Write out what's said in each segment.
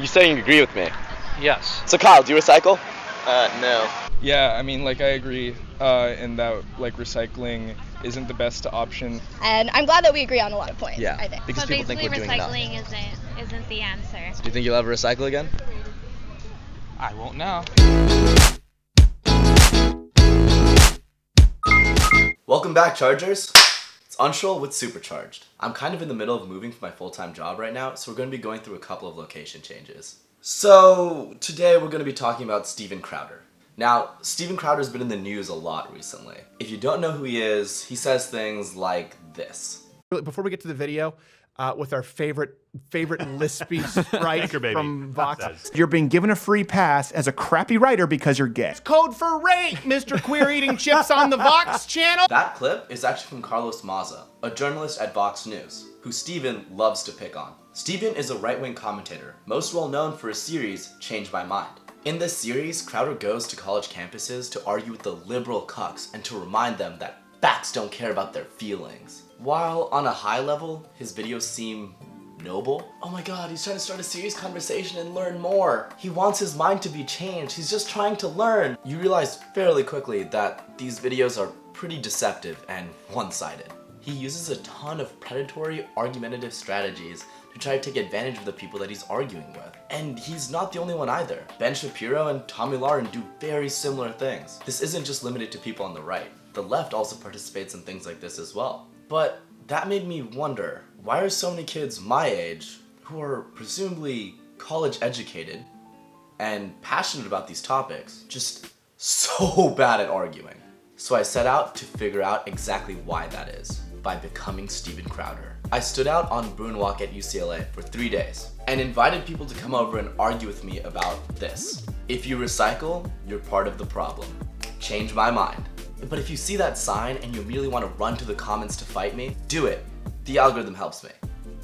you saying you agree with me? Yes. So Kyle, do you recycle? No. Yeah, I mean, like, I agree in that, like, recycling isn't the best option. And I'm glad that we agree on a lot of points, Yeah, I think. because So people think basically we're doing nothing. recycling isn't the answer. Do you think you'll ever recycle again? I won't now. Welcome back, Chargers. It's Unshul with Supercharged. I'm kind of in the middle of moving for my full-time job right now, so we're going to be going through a couple of location changes. So today we're going to be talking about Steven Crowder. Now, Steven Crowder's been in the news a lot recently. If you don't know who he is, he says things like this. Before we get to the video, with our favorite lispy sprite from Vox. You're being given a free pass as a crappy writer because you're gay. It's code for rape, Mr. Queer Eating Chips on the Vox channel. That clip is actually from Carlos Maza, a journalist at Vox News, who Steven loves to pick on. Steven is a right-wing commentator, most well known for his series, Change My Mind. In this series, Crowder goes to college campuses to argue with the liberal cucks and to remind them that facts don't care about their feelings. While on a high level, his videos seem noble. Oh my god, he's trying to start a serious conversation and learn more. He wants his mind to be changed. He's just trying to learn. You realize fairly quickly that these videos are pretty deceptive and one-sided. He uses a ton of predatory, argumentative strategies to try to take advantage of the people that he's arguing with. And he's not the only one either. Ben Shapiro and Tommy Lauren do very similar things. This isn't just limited to people on the right. The left also participates in things like this as well. But that made me wonder, why are so many kids my age, who are presumably college educated and passionate about these topics, just so bad at arguing? So I set out to figure out exactly why that is, by becoming Steven Crowder. I stood out on Bruin Walk at UCLA for 3 days and invited people to come over and argue with me about this. If you recycle, you're part of the problem. Change my mind. But if you see that sign and you really want to run to the comments to fight me, do it. The algorithm helps me.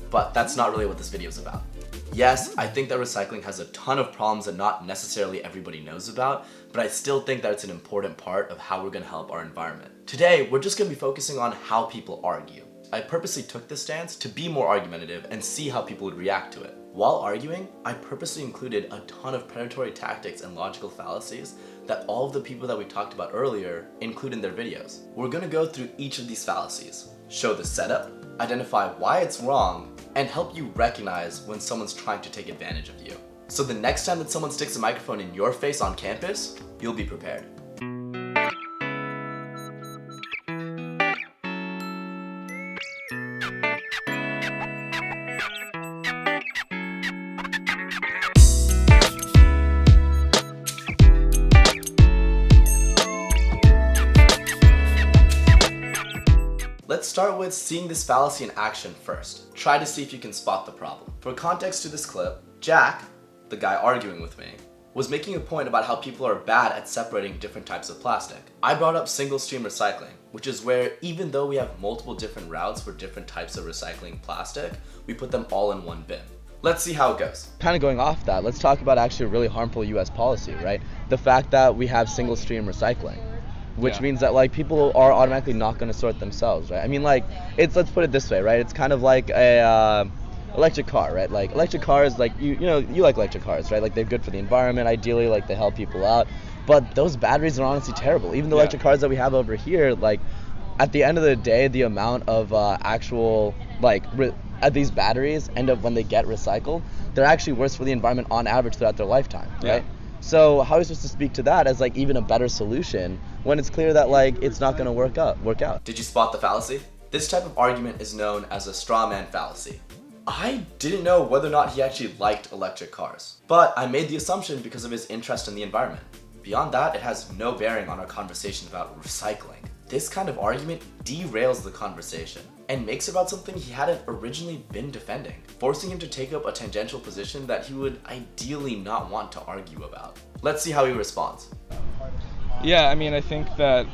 But that's not really what this video is about. Yes, I think that recycling has a ton of problems that not necessarily everybody knows about, but I still think that it's an important part of how we're going to help our environment. Today, we're just going to be focusing on how people argue. I purposely took this stance to be more argumentative and see how people would react to it. While arguing, I purposely included a ton of predatory tactics and logical fallacies that all of the people that we talked about earlier include in their videos. We're going to go through each of these fallacies, show the setup, identify why it's wrong, and help you recognize when someone's trying to take advantage of you. So the next time that someone sticks a microphone in your face on campus, you'll be prepared. Let's start with seeing this fallacy in action first. Try to see if you can spot the problem. For context to this clip, Jack, the guy arguing with me, was making a point about how people are bad at separating different types of plastic. I brought up single stream recycling, which is where even though we have multiple different routes for different types of recycling plastic, we put them all in one bin. Let's see how it goes. Kind of going off that, let's talk about actually a really harmful US policy, right? The fact that we have single stream recycling. Which means that like people are automatically not going to sort themselves, right? I mean, like let's put it this way, right? It's kind of like a electric car, right? Like electric cars, like you like electric cars, right? Like they're good for the environment, ideally, like they help people out. But those batteries are honestly terrible. Even the electric cars that we have over here, like at the end of the day, the amount of actual at these batteries end up when they get recycled, they're actually worse for the environment on average throughout their lifetime, right? So how are we supposed to speak to that as like even a better solution when it's clear that like it's not going to work out? Did you spot the fallacy? This type of argument is known as a straw man fallacy. I didn't know whether or not he actually liked electric cars, but I made the assumption because of his interest in the environment. Beyond that, it has no bearing on our conversation about recycling. This kind of argument derails the conversation and makes it about something he hadn't originally been defending, forcing him to take up a tangential position that he would ideally not want to argue about. Let's see how he responds. Yeah, I mean, I think that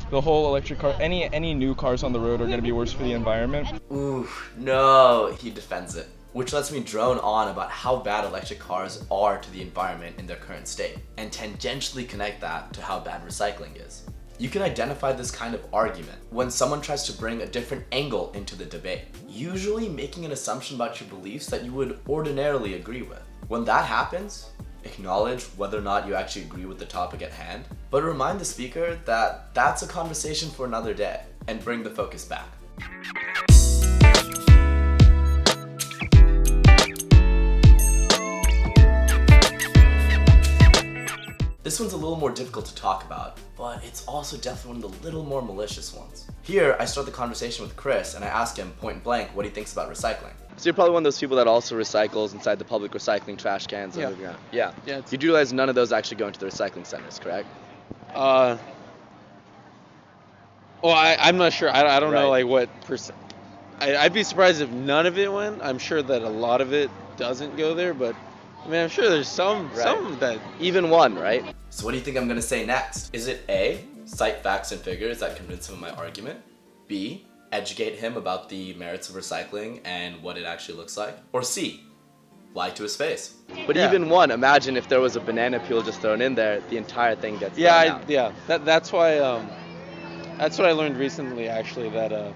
the whole electric car, any new cars on the road are going to be worse for the environment. Ooh, no, he defends it. Which lets me drone on about how bad electric cars are to the environment in their current state, and tangentially connect that to how bad recycling is. You can identify this kind of argument when someone tries to bring a different angle into the debate, usually making an assumption about your beliefs that you would ordinarily agree with. When that happens, acknowledge whether or not you actually agree with the topic at hand, but remind the speaker that that's a conversation for another day, and bring the focus back. This one's a little more difficult to talk about, but it's also definitely one of the little more malicious ones. Here, I start the conversation with Chris, and I ask him point blank what he thinks about recycling. So you're probably one of those people that also recycles inside the public recycling trash cans. Yeah. Yeah. Yeah, You do realize none of those actually go into the recycling centers, correct? Well, I'm not sure. I don't know Right. like what percent. I'd be surprised if none of it went. I'm sure that a lot of it doesn't go there, but I mean, I'm sure there's some that. Even one, right? So what do you think I'm gonna say next? Is it A, cite facts and figures that convince him of my argument? B, educate him about the merits of recycling and what it actually looks like? Or C, lie to his face? But even one, imagine if there was a banana peel just thrown in there, the entire thing gets thrown out. That's why. That's what I learned recently, actually. That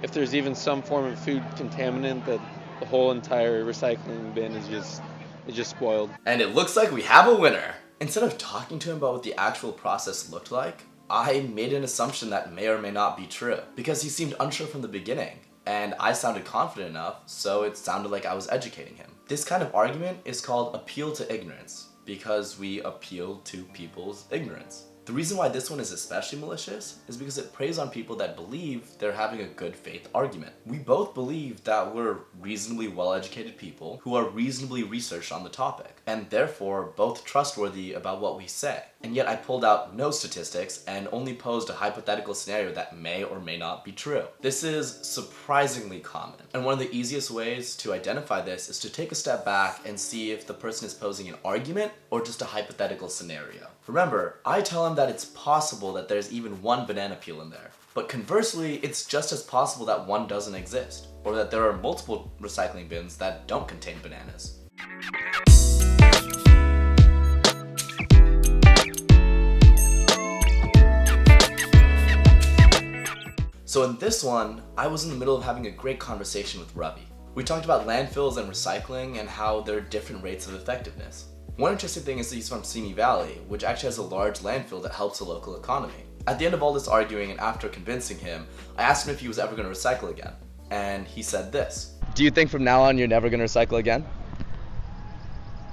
if there's even some form of food contaminant, that the whole entire recycling bin is just spoiled. And it looks like we have a winner. Instead of talking to him about what the actual process looked like, I made an assumption that may or may not be true, because he seemed unsure from the beginning, and I sounded confident enough, so it sounded like I was educating him. This kind of argument is called appeal to ignorance, because we appeal to people's ignorance. The reason why this one is especially malicious is because it preys on people that believe they're having a good faith argument. We both believe that we're reasonably well-educated people who are reasonably researched on the topic, and therefore both trustworthy about what we say. And yet I pulled out no statistics and only posed a hypothetical scenario that may or may not be true. This is surprisingly common, and one of the easiest ways to identify this is to take a step back and see if the person is posing an argument or just a hypothetical scenario. Remember, I tell him that it's possible that there's even one banana peel in there, but conversely, it's just as possible that one doesn't exist, or that there are multiple recycling bins that don't contain bananas. So in this one, I was in the middle of having a great conversation with Ravi. We talked about landfills and recycling and how there are different rates of effectiveness. One interesting thing is that he's from Simi Valley, which actually has a large landfill that helps the local economy. At the end of all this arguing and after convincing him, I asked him if he was ever going to recycle again. And he said this. Do you think from now on you're never going to recycle again?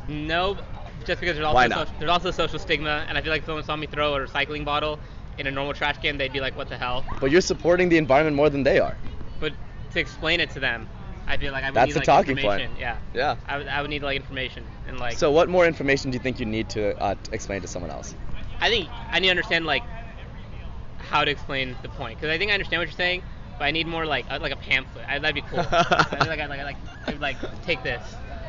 No, just because Why not? there's also social stigma, and I feel like if someone saw me throw a recycling bottle in a normal trash can, they'd be like, what the hell? But you're supporting the environment more than they are. But to explain it to them, I feel like I would That's need the like talking information. point. Yeah. Yeah. I would need like information and like. So what more information do you think you need to explain to someone else? I think I need to understand like how to explain the point, because I think I understand what you're saying, but I need more like a pamphlet. That'd be cool. like take this.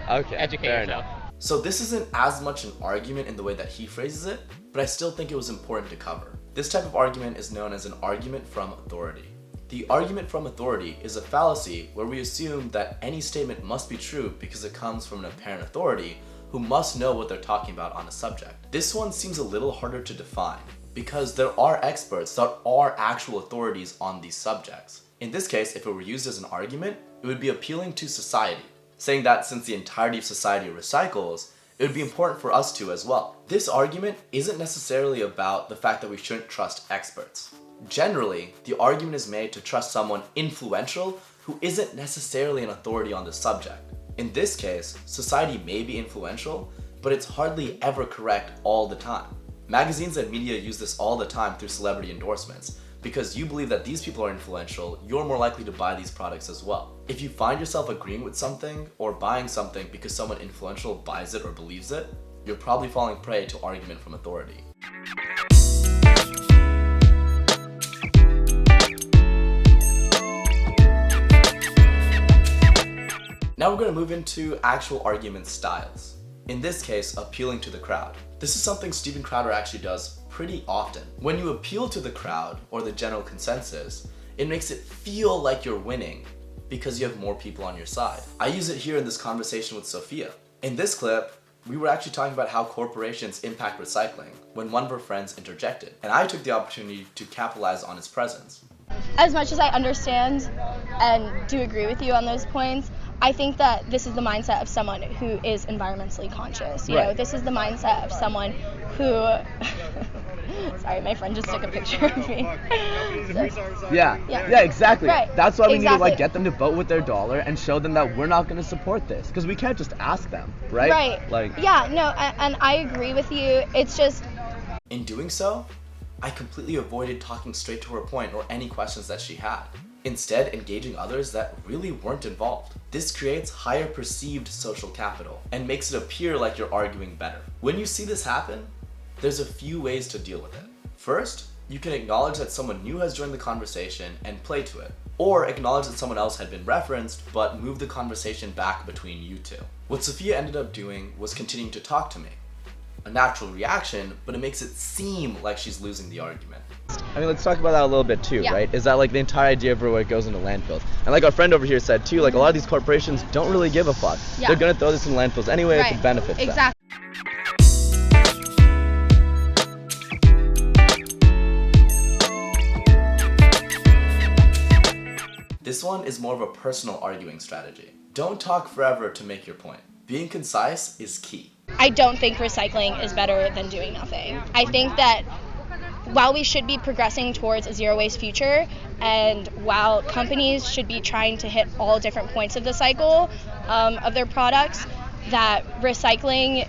Okay. Educate fair yourself. enough. So this isn't as much an argument in the way that he phrases it, but I still think it was important to cover. This type of argument is known as an argument from authority. The argument from authority is a fallacy where we assume that any statement must be true because it comes from an apparent authority who must know what they're talking about on a subject. This one seems a little harder to define because there are experts that are actual authorities on these subjects. In this case, if it were used as an argument, it would be appealing to society, saying that since the entirety of society recycles, it would be important for us to as well. This argument isn't necessarily about the fact that we shouldn't trust experts. Generally, the argument is made to trust someone influential who isn't necessarily an authority on the subject. In this case, society may be influential, but it's hardly ever correct all the time. Magazines and media use this all the time through celebrity endorsements. Because you believe that these people are influential, you're more likely to buy these products as well. If you find yourself agreeing with something or buying something because someone influential buys it or believes it, you're probably falling prey to argument from authority. Now we're going to move into actual argument styles. In this case, appealing to the crowd. This is something Steven Crowder actually does pretty often. When you appeal to the crowd or the general consensus, it makes it feel like you're winning because you have more people on your side. I use it here in this conversation with Sophia. In this clip, we were actually talking about how corporations impact recycling when one of her friends interjected, and I took the opportunity to capitalize on his presence. As much as I understand and do agree with you on those points, I think that this is the mindset of someone who is environmentally conscious. You know, this is the mindset of someone who. Sorry, my friend just took a picture of me. Yeah, exactly. Right. That's why we need to Exactly. get them to vote with their dollar and show them that we're not going to support this, because we can't just ask them, right? Right. Like. Yeah. No, and I agree with you. It's just. In doing so, I completely avoided talking straight to her point or any questions that she had, instead engaging others that really weren't involved. This creates higher perceived social capital and makes it appear like you're arguing better. When you see this happen, there's a few ways to deal with it. First, you can acknowledge that someone new has joined the conversation and play to it, or acknowledge that someone else had been referenced but move the conversation back between you two. What Sophia ended up doing was continuing to talk to me. A natural reaction, but it makes it seem like she's losing the argument. I mean, let's talk about that a little bit too, right? Is that like the entire idea of where it goes into landfills? And like our friend over here said too, like a lot of these corporations don't really give a fuck. They're gonna throw this in landfills anyway if it benefits them. Exactly. This one is more of a personal arguing strategy. Don't talk forever to make your point. Being concise is key. I don't think recycling is better than doing nothing. I think that while we should be progressing towards a zero waste future, and while companies should be trying to hit all different points of the cycle of their products, that recycling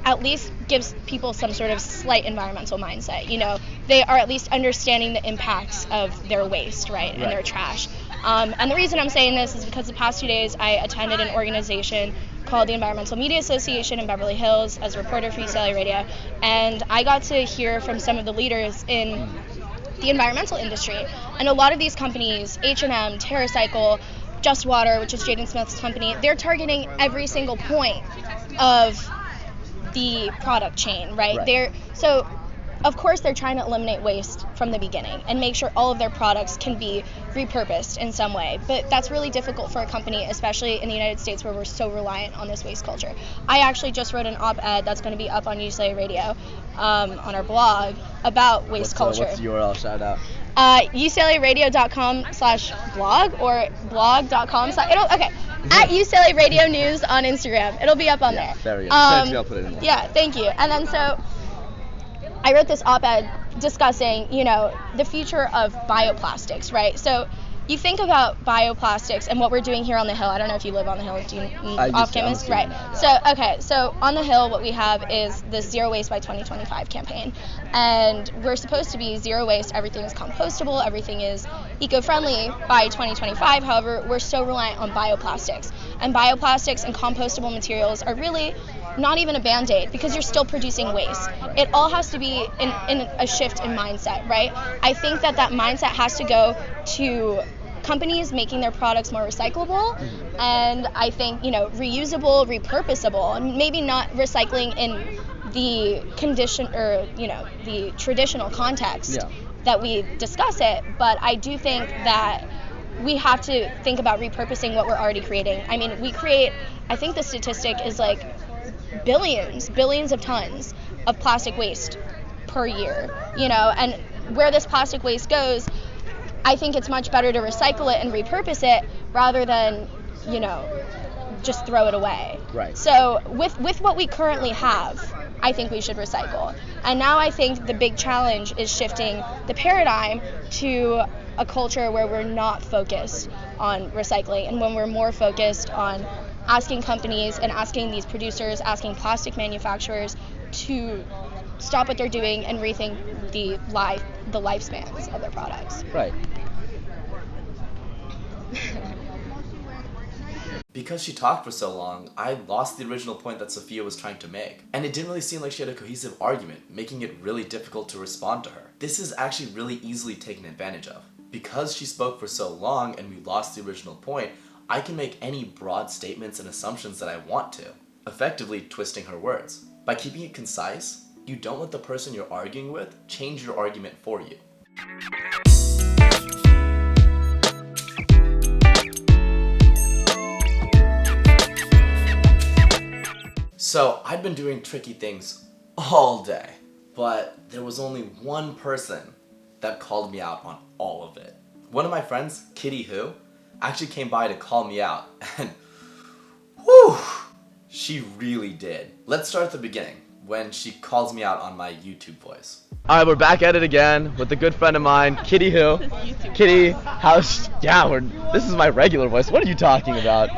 at least gives people some sort of slight environmental mindset. You know, they are at least understanding the impacts of their waste, right, and their trash. And the reason I'm saying this is because the past 2 days I attended an organization called the Environmental Media Association in Beverly Hills as a reporter for UCLA Radio, and I got to hear from some of the leaders in the environmental industry. And a lot of these companies, H&M, TerraCycle, Just Water, which is Jaden Smith's company, they're targeting every single point of the product chain, right? So of course they're trying to eliminate waste from the beginning and make sure all of their products can be repurposed in some way, but that's really difficult for a company, especially in the United States where we're so reliant on this waste culture. I actually just wrote an op-ed that's going to be up on UCLA Radio on our blog about waste culture. What's the URL? Shout out. UCLARadio.com/blog or blog.com/ at UCLA Radio News on Instagram. It'll be up on there. There we go. I'll put it in there. Yeah, thank you. And then so I wrote this op-ed discussing, you know, the future of bioplastics, right? So you think about bioplastics and what we're doing here on the Hill. I don't know if you live on the Hill. Do you off campus? Right. So on the Hill, what we have is the Zero Waste by 2025 campaign. And we're supposed to be zero waste. Everything is compostable. Everything is eco-friendly by 2025. However, we're so reliant on bioplastics. And bioplastics and compostable materials are really not even a band-aid because you're still producing waste. It all has to be in a shift in mindset, right? I think that mindset has to go to companies making their products more recyclable, and I think, you know, reusable, repurposable, and maybe not recycling in the condition or, you know, the traditional context that we discuss it, but I do think that we have to think about repurposing what we're already creating. I mean, we create, I think the statistic is like billions of tons of plastic waste per year, you know, and where this plastic waste goes, I think it's much better to recycle it and repurpose it rather than, you know, just throw it away. Right. So with what we currently have, I think we should recycle. And now I think the big challenge is shifting the paradigm to a culture where we're not focused on recycling and when we're more focused on asking companies and asking these producers, asking plastic manufacturers to stop what they're doing and rethink the lifespans of their products. Right. Because she talked for so long, I lost the original point that Sophia was trying to make. And it didn't really seem like she had a cohesive argument, making it really difficult to respond to her. This is actually really easily taken advantage of. Because she spoke for so long and we lost the original point, I can make any broad statements and assumptions that I want to, effectively twisting her words. By keeping it concise, you don't let the person you're arguing with change your argument for you. So, I'd been doing tricky things all day, but there was only one person that called me out on all of it. One of my friends, Kitty Who, actually came by to call me out, and Whew! She really did. Let's start at the beginning, when she calls me out on my YouTube voice. All right, we're back at it again with a good friend of mine, Kitty who? Kitty, this is my regular voice. What are you talking about?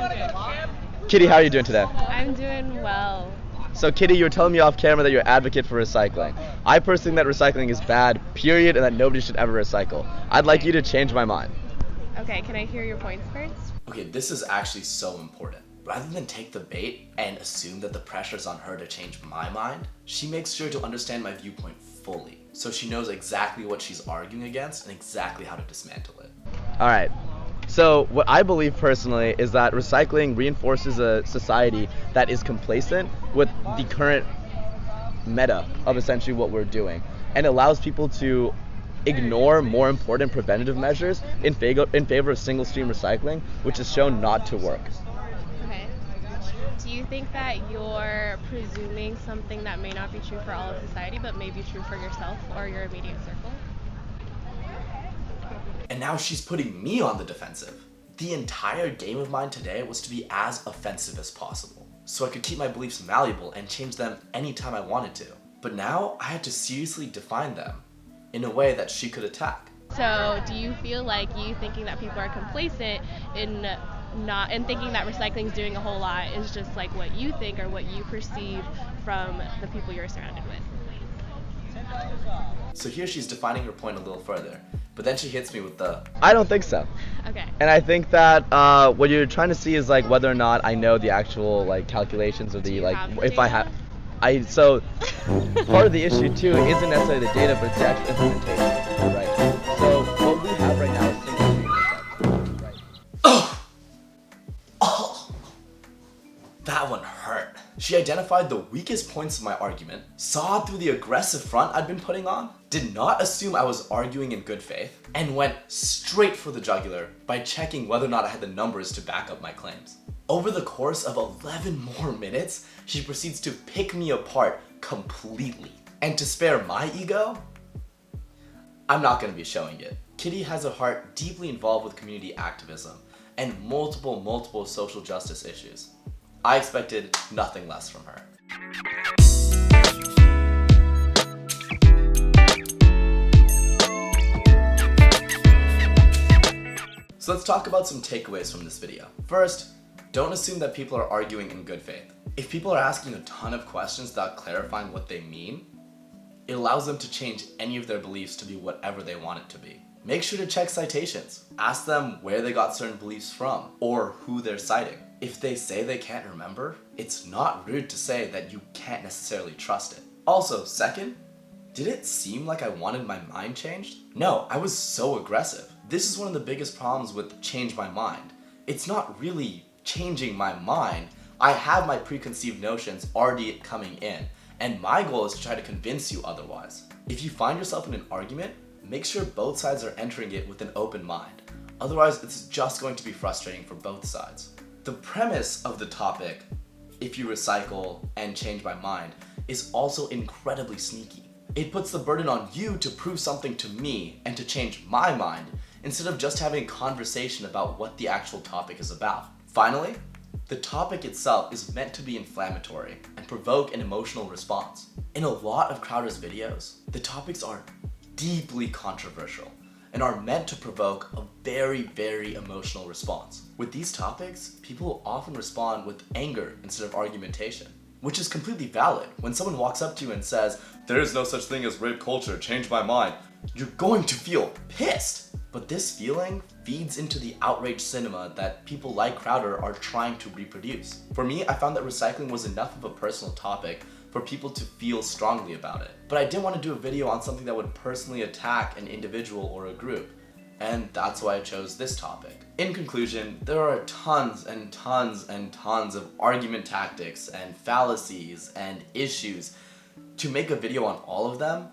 Kitty, how are you doing today? I'm doing well. So Kitty, you were telling me off camera that you're an advocate for recycling. I personally think that recycling is bad, period, and that nobody should ever recycle. I'd like you to change my mind. Okay, can I hear your points first? Okay, this is actually so important. Rather than take the bait and assume that the pressure's on her to change my mind, she makes sure to understand my viewpoint fully, so she knows exactly what she's arguing against and exactly how to dismantle it. All right. So what I believe personally is that recycling reinforces a society that is complacent with the current meta of essentially what we're doing, and allows people to ignore more important preventative measures in favor of single stream recycling, which is shown not to work. Okay. Do you think that you're presuming something that may not be true for all of society, but may be true for yourself or your immediate circle? And now she's putting me on the defensive. The entire game of mine today was to be as offensive as possible, so I could keep my beliefs malleable and change them anytime I wanted to. But now I had to seriously define them in a way that she could attack. So do you feel like you thinking that people are complacent in thinking that recycling is doing a whole lot is just like what you think or what you perceive from the people you're surrounded with? So here she's defining her point a little further, but then she hits me with the, I don't think so. Okay. And I think that what you're trying to see is like whether or not I know the actual like calculations of the like if I have. So part of the issue too isn't necessarily the data, but it's the actual implementation, right? So what we have right now is single stream recycling, right? oh, that one hurt. She identified the weakest points of my argument, saw through the aggressive front I'd been putting on, did not assume I was arguing in good faith, and went straight for the jugular by checking whether or not I had the numbers to back up my claims. Over the course of 11 more minutes, she proceeds to pick me apart completely. And to spare my ego, I'm not going to be showing it. Kitty has a heart deeply involved with community activism and multiple social justice issues. I expected nothing less from her. So let's talk about some takeaways from this video. First, don't assume that people are arguing in good faith. If people are asking a ton of questions without clarifying what they mean, it allows them to change any of their beliefs to be whatever they want it to be. Make sure to check citations. Ask them where they got certain beliefs from or who they're citing. If they say they can't remember, it's not rude to say that you can't necessarily trust it. Also, second, did it seem like I wanted my mind changed? No, I was so aggressive. This is one of the biggest problems with change my mind. It's not really changing my mind. I have my preconceived notions already coming in, and my goal is to try to convince you otherwise. If you find yourself in an argument, make sure both sides are entering it with an open mind. Otherwise, it's just going to be frustrating for both sides. The premise of the topic, if you recycle and change my mind, is also incredibly sneaky. It puts the burden on you to prove something to me and to change my mind, instead of just having a conversation about what the actual topic is about. Finally, the topic itself is meant to be inflammatory and provoke an emotional response. In a lot of Crowder's videos, the topics are deeply controversial and are meant to provoke a very emotional response. With these topics, people often respond with anger instead of argumentation, which is completely valid. When someone walks up to you and says, "There is no such thing as rape culture, change my mind," you're going to feel pissed. But this feeling feeds into the outrage cinema that people like Crowder are trying to reproduce. For me, I found that recycling was enough of a personal topic for people to feel strongly about it. But I didn't want to do a video on something that would personally attack an individual or a group, and that's why I chose this topic. In conclusion, there are tons of argument tactics and fallacies and issues. To make a video on all of them,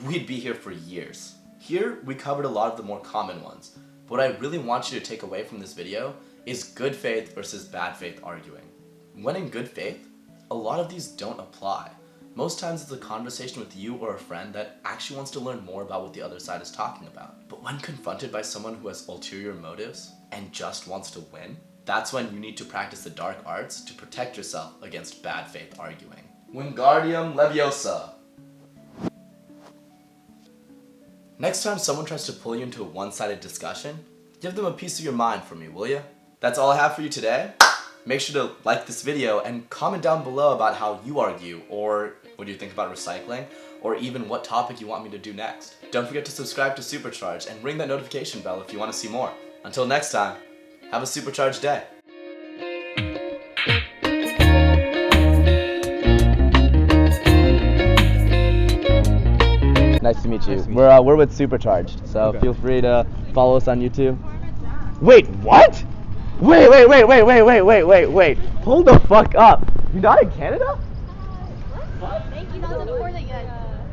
we'd be here for years. Here, we covered a lot of the more common ones. What I really want you to take away from this video is good faith versus bad faith arguing. When in good faith, a lot of these don't apply. Most times it's a conversation with you or a friend that actually wants to learn more about what the other side is talking about. But when confronted by someone who has ulterior motives and just wants to win, That's when you need to practice the dark arts to protect yourself against bad faith arguing. Wingardium Leviosa. Next time someone tries to pull you into a one-sided discussion, give them a piece of your mind for me, will you? That's all I have for you today. Make sure to like this video and comment down below about how you argue, or what do you think about recycling, or even what topic you want me to do next. Don't forget to subscribe to Supercharged and ring that notification bell if you want to see more. Until next time, have a supercharged day. Nice to meet you. We're with Supercharged, so feel free to follow us on YouTube. Wait, what? Wait. Hold the fuck up. You're not in Canada? Thank you, not for that yet.